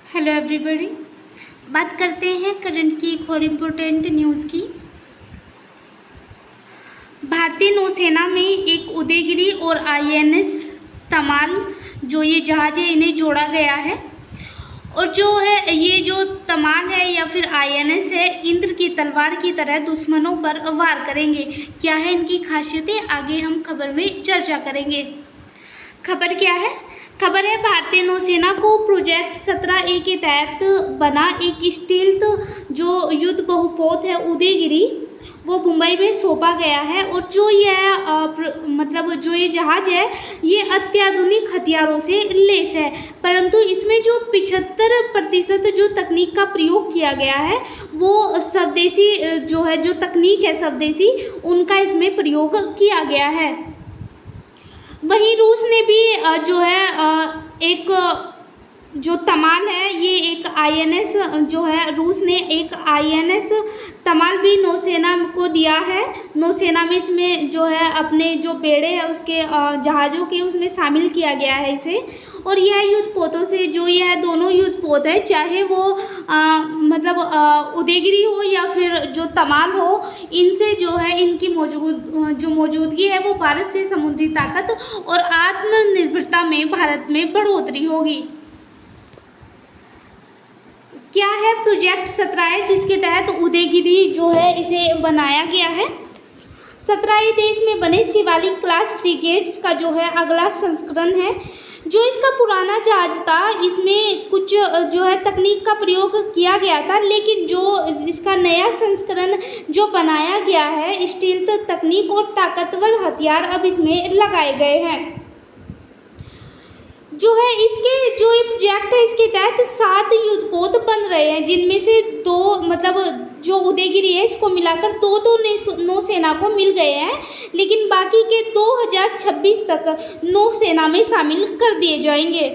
Hello everybody. बात करते हैं करंट की एक और इम्पोर्टेंट न्यूज़ की। भारतीय नौसेना में एक उदयगिरी और आईएनएस तमाल जो ये जहाज़ है इन्हें जोड़ा गया है। और जो है ये जो तमाल है या फिर आईएनएस है, इंद्र की तलवार की तरह दुश्मनों पर वार करेंगे। क्या है इनकी खासियतें, आगे हम खबर में चर्चा करेंगे। खबर क्या है? खबर है भारतीय नौसेना को प्रोजेक्ट 17A के तहत बना एक स्टील्थ जो युद्ध बहुपोत है उदयगिरी, वो मुंबई में सौंपा गया है। और जो यह जो ये जहाज़ है ये अत्याधुनिक हथियारों से लैस है, परंतु इसमें जो 75% जो तकनीक का प्रयोग किया गया है वो स्वदेशी जो तकनीक है स्वदेशी, उनका इसमें प्रयोग किया गया है। वहीं रूस ने भी एक जो तमाल है ये एक आईएनएस जो है, रूस ने एक आईएनएस तमाल भी नौसेना को दिया है। नौसेना में इसमें जो है अपने जो बेड़े हैं उसके जहाज़ों के उसमें शामिल किया गया है इसे। और यह युद्धपोतों से जो यह दोनों युद्धपोत है, चाहे वो उदयगिरी हो या फिर जो तमाल हो, इनसे जो है इनकी मौजूदगी है वो भारत से समुद्री ताकत और आत्मनिर्भरता में भारत में बढ़ोतरी होगी। क्या है प्रोजेक्ट 17A जिसके तहत उदयगिरी जो है इसे बनाया गया है? 17A देश में बने शिवालिक क्लास फ्रिगेट्स का जो है अगला संस्करण है। जो इसका पुराना जहाज था इसमें कुछ जो है तकनीक का प्रयोग किया गया था, लेकिन जो इसका नया संस्करण जो बनाया गया है, स्टील्थ तकनीक और ताकतवर हथियार अब इसमें लगाए गए हैं। जो है इसके जो ये प्रोजेक्ट है इसके तहत 7 युद्धपोत बन रहे हैं, जिनमें से 2 जो उदयगिरी है इसको मिलाकर 2 नौसेना को मिल गए हैं, लेकिन बाकी के 2026 तक नौसेना में शामिल कर दिए जाएंगे।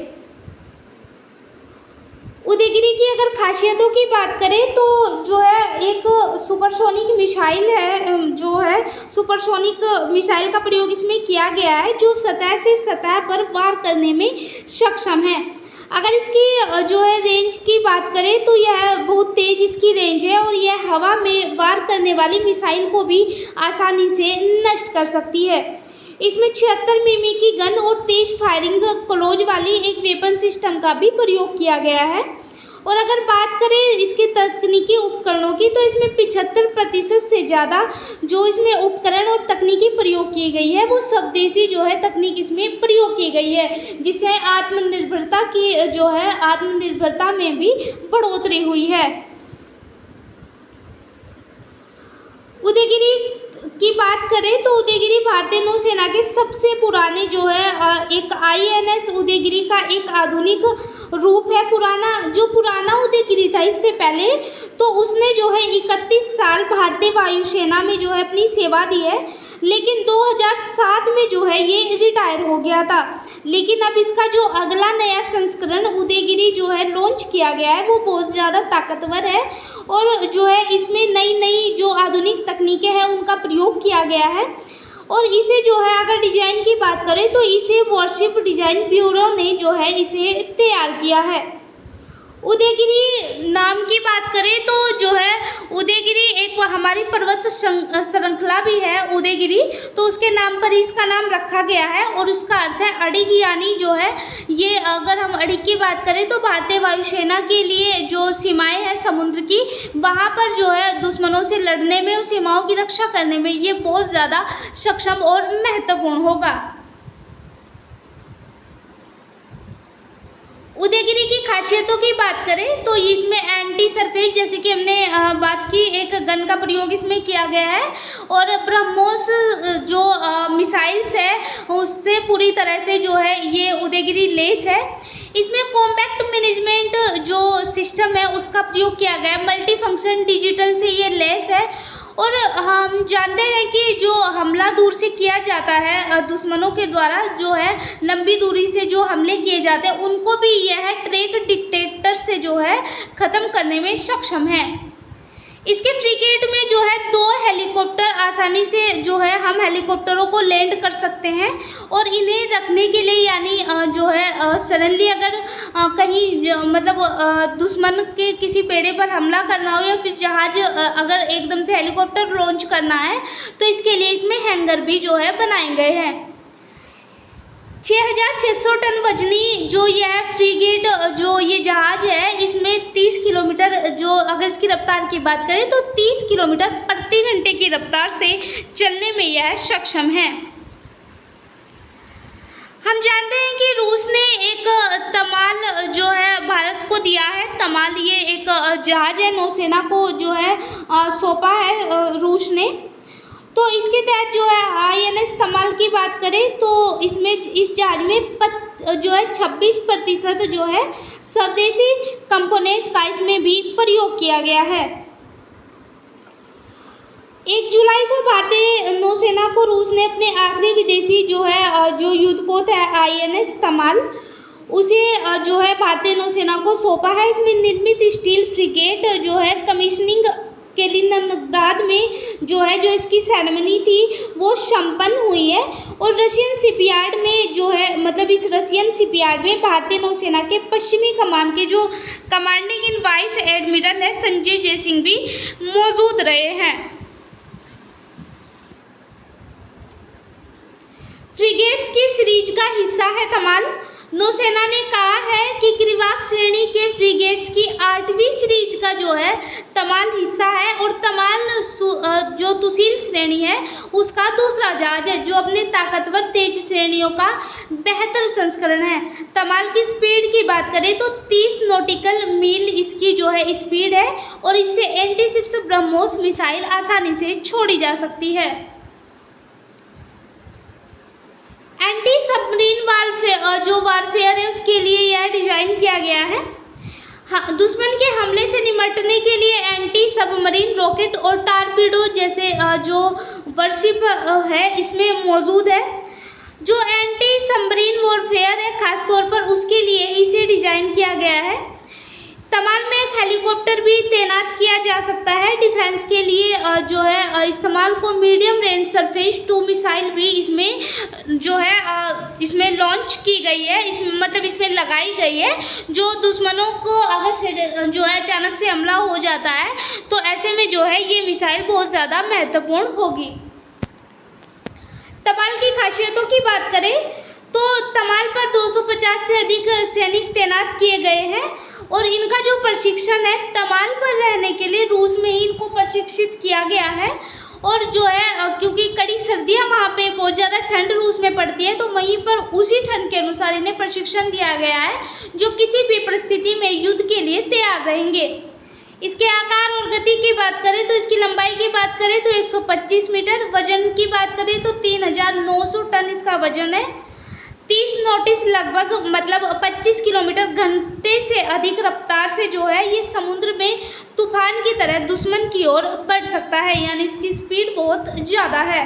उदयगिरी की अगर खासियतों की बात करें तो जो है एक सुपरसोनिक मिसाइल है, जो है सुपरसोनिक मिसाइल का प्रयोग इसमें किया गया है जो सतह से सतह पर वार करने में सक्षम है। अगर इसकी जो है रेंज की बात करें तो यह बहुत तेज़ इसकी रेंज है और यह हवा में वार करने वाली मिसाइल को भी आसानी से नष्ट कर सकती है। इसमें 76 मिमी की गन और तेज फायरिंग क्लोज वाली एक वेपन सिस्टम का भी प्रयोग किया गया है। और अगर बात करें इसके तकनीकी उपकरणों की तो इसमें 75% से ज़्यादा जो इसमें उपकरण और तकनीकी प्रयोग की गई है वो स्वदेशी जो है तकनीक इसमें प्रयोग की गई है, जिससे आत्मनिर्भरता में भी बढ़ोतरी हुई है। उदयगिरी की बात करें तो उदयगिरी भारतीय नौसेना के सबसे पुराने जो है एक आईएनएस उदयगिरी का एक आधुनिक रूप है। पुराना उदयगिरी था इससे पहले, तो उसने जो है 31 साल भारतीय वायुसेना में जो है अपनी सेवा दी है, लेकिन 2007 में जो है ये रिटायर हो गया था। लेकिन अब इसका जो अगला नया संस्करण उदयगिरी जो है लॉन्च किया गया है वो बहुत ज़्यादा ताकतवर है और जो है इसमें नई जो आधुनिक तकनीकें हैं उनका प्रयोग किया गया है। और इसे जो है अगर डिज़ाइन की बात करें तो इसे वॉरशिप डिज़ाइन ब्यूरो ने जो है इसे तैयार किया है। उदयगिरी नाम की बात करें तो जो है उदयगिरी एक हमारी पर्वत श्रृंखला भी है उदयगिरी, तो उसके नाम पर इसका नाम रखा गया है और उसका अर्थ है अड़िग, यानी जो है ये अगर हम अड़िग की बात करें तो भारतीय वायुसेना के लिए जो सीमाएं हैं समुद्र की, वहाँ पर जो है दुश्मनों से लड़ने में और सीमाओं की रक्षा करने में ये बहुत ज़्यादा सक्षम और महत्वपूर्ण होगा। उदयगिरी की खासियतों की बात करें तो इसमें एंटी सरफेस, जैसे कि हमने बात की, एक गन का प्रयोग इसमें किया गया है और ब्रह्मोस जो मिसाइल्स है उससे पूरी तरह से जो है ये उदयगिरी लैस है। इसमें कॉम्पैक्ट मैनेजमेंट जो सिस्टम है उसका प्रयोग किया गया है, मल्टी फंक्शन डिजिटल से ये लैस है। और हम जानते हैं कि जो हमला दूर से किया जाता है दुश्मनों के द्वारा, जो है लंबी दूरी से जो हमले किए जाते हैं उनको भी यह ट्रैक डिटेक्टर से जो है ख़त्म करने में सक्षम है। इसके फ्रिगेट में जो है 2 हेलीकॉप्टर आसानी से जो है हम हेलीकॉप्टरों को लैंड कर सकते हैं और इन्हें रखने के लिए यानी जो है सडनली अगर कहीं मतलब दुश्मन के किसी बेड़े पर हमला करना हो या फिर जहाज अगर एकदम से हेलीकॉप्टर लॉन्च करना है तो इसके लिए इसमें हैंगर भी जो है बनाए गए हैं। 6,600 टन वजनी जो यह फ्रिगेट जो ये जहाज है इसमें 30 किलोमीटर जो अगर इसकी रफ्तार की बात करें तो 30 किलोमीटर प्रति घंटे की रफ्तार से चलने में यह सक्षम है। हम जानते हैं कि रूस ने एक तमाल जो है भारत को दिया है। तमाल ये एक जहाज है, नौसेना को जो है सौंपा है रूस ने। तो इसके तहत जो है INS तमाल की बात करें तो इसमें इस जहाज में जो है 26% जो है स्वदेशी कंपोनेंट का इसमें भी प्रयोग किया गया है। 1 जुलाई को भारतीय नौसेना को रूस ने अपने आखिरी विदेशी जो है जो युद्धपोत है INS तमाल उसे जो है भारतीय नौसेना को सौंपा है। इसमें निर्मित स्टील फ्रिगेट जो है कमीशनिंग कलिनिंग्राड में जो है जो इसकी सेरेमनी थी वो संपन्न हुई है और रशियन शिपयार्ड में जो है मतलब इस रशियन शिपयार्ड में भारतीय नौसेना के पश्चिमी कमान के जो कमांडिंग इन वाइस एडमिरल है संजय जयसिंह भी मौजूद रहे हैं। फ्रिगेट्स की सीरीज का हिस्सा है तमाल। नौसेना ने कहा है कि क्रिवाक श्रेणी के फ्रिगेट्स की 8वीं सीरीज का जो है तमाल हिस्सा है और तमाल जो तुसील श्रेणी है उसका दूसरा जहाज है जो अपने ताकतवर तेज श्रेणियों का बेहतर संस्करण है। तमाल की स्पीड की बात करें तो 30 नॉटिकल मील इसकी जो है स्पीड है और इससे एंटीशिप्स ब्रह्मोस मिसाइल आसानी से छोड़ी जा सकती है। एंटी सबमरीन वारफेयर है उसके लिए यह डिज़ाइन किया गया है। हाँ, दुश्मन के हमले से निपटने के लिए एंटी सबमरीन रॉकेट और टारपीडो जैसे जो वर्शिप है इसमें मौजूद है। जो एंटी सबमरीन वॉरफेयर है खासतौर पर उसके लिए इसे डिज़ाइन किया गया है। तमाल में एक हेलीकॉप्टर भी तैनात किया जा सकता है डिफेंस के लिए जो है इस्तेमाल को medium range surface to missile भी इसमें जो है इसमें लॉन्च की गई है, इसमें लगाई गई है जो दुश्मनों को अगर जो है अचानक से हमला हो जाता है तो ऐसे में जो है ये मिसाइल बहुत ज़्यादा महत्वपूर्ण होगी। तमाल की खासियतों की बात करें तो तमाल पर 250 से अधिक सैनिक तैनात किए गए हैं और इनका जो प्रशिक्षण है तमाल पर रहने के लिए रूस में ही इनको प्रशिक्षित किया गया है। और जो है क्योंकि कड़ी सर्दियां वहाँ पे बहुत ज़्यादा ठंड रूस में पड़ती है तो वहीं पर उसी ठंड के अनुसार इन्हें प्रशिक्षण दिया गया है जो किसी भी परिस्थिति में युद्ध के लिए तैयार रहेंगे। इसके आकार और गति की बात करें तो इसकी लंबाई की बात करें तो 125 मीटर, वजन की बात करें तो 3,900 टन इसका वजन है। 30 नॉटिस लगभग मतलब 25 किलोमीटर घंटे से अधिक रफ्तार से जो है ये समुद्र में तूफान की तरह दुश्मन की ओर बढ़ सकता है, यानी इसकी स्पीड बहुत ज़्यादा है।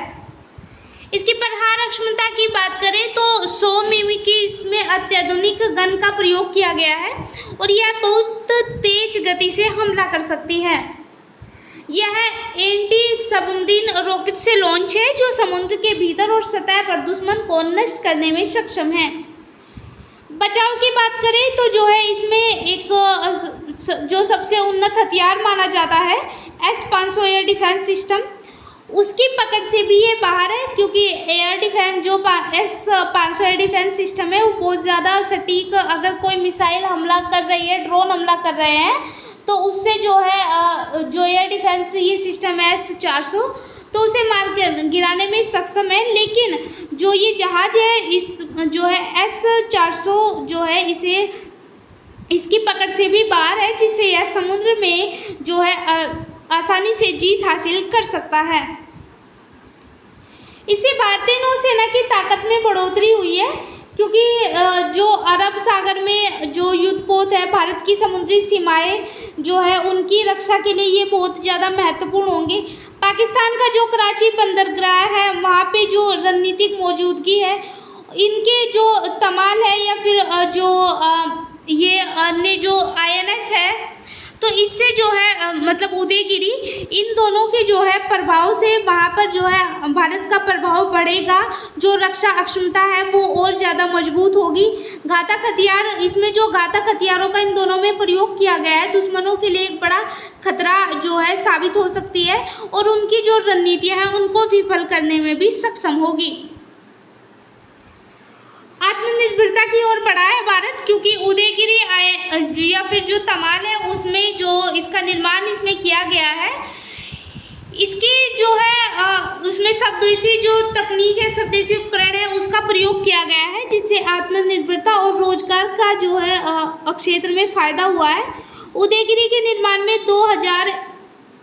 इसकी प्रहार क्षमता की बात करें तो 100 मिमी की इसमें अत्याधुनिक गन का प्रयोग किया गया है और यह बहुत तेज गति से हमला कर सकती है। यह एंटी सबमरीन रॉकेट से लॉन्च है जो समुद्र के भीतर और सतह पर दुश्मन को नष्ट करने में सक्षम है। बचाव की बात करें तो जो है इसमें एक जो सबसे उन्नत हथियार माना जाता है S-500 एयर डिफेंस सिस्टम, उसकी पकड़ से भी ये बाहर है क्योंकि एयर डिफेंस जो S-500 एयर डिफेंस सिस्टम है वो बहुत ज़्यादा सटीक, अगर कोई मिसाइल हमला कर रही है, ड्रोन हमला कर रहे हैं तो उससे जो है जो एयर डिफेंस ये सिस्टम है S-400 तो उसे मार के गिराने में सक्षम है। लेकिन जो ये जहाज़ है इस जो है S-400 जो है इसे इसकी पकड़ से भी बाहर है जिससे यह समुद्र में जो है आसानी से जीत हासिल कर सकता है। इससे भारतीय नौसेना की ताकत में बढ़ोतरी हुई है क्योंकि जो अरब सागर में जो युद्धपोत है भारत की समुद्री सीमाएं जो है उनकी रक्षा के लिए ये बहुत ज़्यादा महत्वपूर्ण होंगे। पाकिस्तान का जो कराची बंदरगाह है वहाँ पे जो रणनीतिक मौजूदगी है, इनके जो तमाल है या फिर जो ये अन्य जो INS है तो इससे जो है मतलब उदयगिरी, इन दोनों के जो है प्रभाव से वहाँ पर जो है भारत का प्रभाव बढ़ेगा, जो रक्षा अक्षमता है वो और ज़्यादा मजबूत होगी। घातक हथियार, इसमें जो घातक हथियारों का इन दोनों में प्रयोग किया गया है दुश्मनों के लिए एक बड़ा खतरा जो है साबित हो सकती है और उनकी जो रणनीतियाँ हैं उनको विफल करने में भी सक्षम होगी। आत्मनिर्भरता की ओर बढ़ा है भारत, क्योंकि उदयगिरी या फिर जो तमाल है उसमें जो इसका निर्माण इसमें किया गया है, इसकी जो है उसमें स्वदेशी जो तकनीक है, स्वदेशी उपकरण है उसका प्रयोग किया गया है, जिससे आत्मनिर्भरता और रोजगार का जो है क्षेत्र में फायदा हुआ है। उदयगिरी के निर्माण में 2000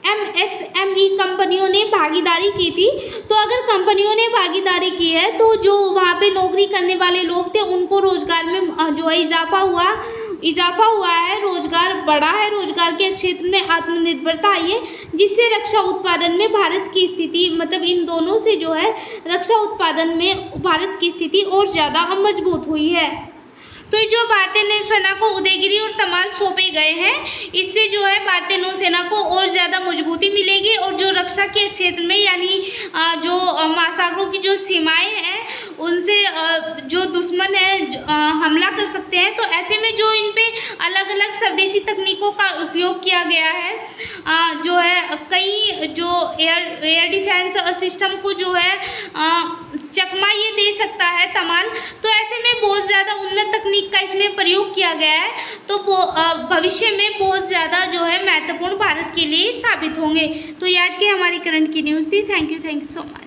MSME कंपनियों ने भागीदारी की थी। तो अगर कंपनियों ने भागीदारी की है तो जो वहाँ पे नौकरी करने वाले लोग थे उनको रोजगार में जो है इजाफा हुआ है, रोजगार बढ़ा है, रोजगार के क्षेत्र में आत्मनिर्भरता आई है, जिससे रक्षा उत्पादन में भारत की स्थिति, मतलब इन दोनों से जो है रक्षा उत्पादन में भारत की स्थिति और ज़्यादा मजबूत हुई है। तो जो भारतीय नौसेना को उदयगिरी और तमाल सौंपे गए हैं, इससे जो है भारतीय नौसेना को और ज़्यादा मजबूती मिलेगी और जो रक्षा के क्षेत्र में यानी जो महासागरों की जो सीमाएं हैं उनसे जो दुश्मन है हमला कर सकते हैं। तो ऐसे में जो इन पे अलग अलग स्वदेशी तकनीकों का उपयोग किया गया है, जो है कई जो एयर डिफेंस सिस्टम को जो है चकमा ये दे सकता है तमाल। तो ऐसे में बहुत ज़्यादा उन्नत तकनीक का इसमें प्रयोग किया गया है, तो भविष्य में बहुत ज़्यादा जो है महत्वपूर्ण भारत के लिए साबित होंगे। तो ये आज की हमारी करंट की न्यूज़ थी। Thank you so much.